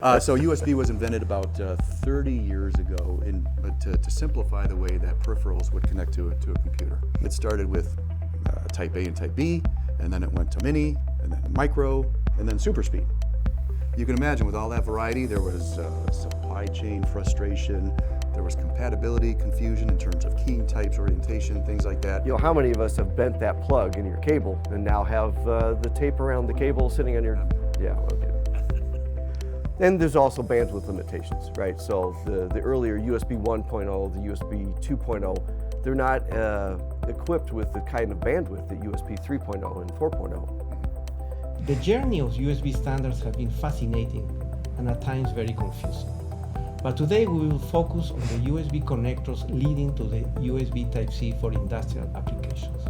So USB was invented about 30 years ago to simplify the way that peripherals would connect to a computer. It started with Type A and Type B, and then it went to mini, and then micro, and then super speed. You can imagine with all that variety, there was supply chain frustration, there was compatibility confusion in terms of keying types, orientation, things like that. You know, how many of us have bent that plug in your cable and now have the tape around the cable sitting on your, yeah, okay. And there's also bandwidth limitations, right? So the earlier USB 1.0, the USB 2.0, they're not equipped with the kind of bandwidth that USB 3.0 and 4.0. The journey of USB standards has been fascinating and at times very confusing. But today we will focus on the USB connectors leading to the USB Type-C for industrial applications.